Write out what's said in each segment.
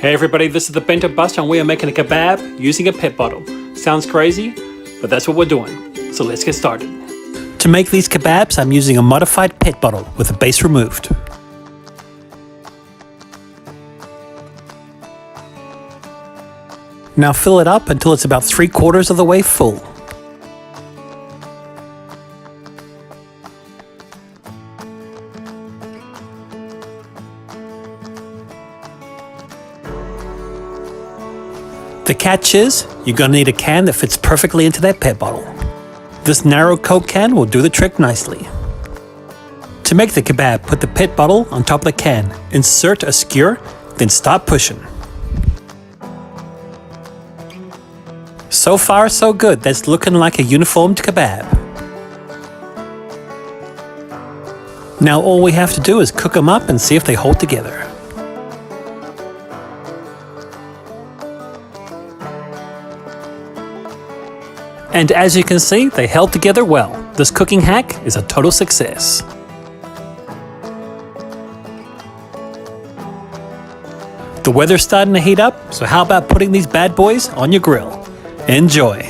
Hey everybody, this is the Bento Buster and we are making a kebab using a pet bottle. Sounds crazy, but that's what we're doing. So let's get started. To make these kebabs, I'm using a modified pet bottle with the base removed. Now fill it up until it's about 3/4 of the way full. The catch is, you're going to need a can that fits perfectly into that pet bottle. This narrow Coke can will do the trick nicely. To make the kebab, put the pet bottle on top of the can, insert a skewer, then start pushing. So far so good, that's looking like a uniformed kebab. Now all we have to do is cook them up and see if they hold together. And as you can see, they held together well. This cooking hack is a total success. The weather's starting to heat up, so how about putting these bad boys on your grill? Enjoy!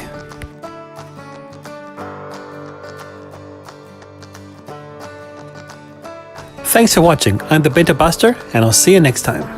Thanks for watching. I'm the Bento Buster, and I'll see you next time.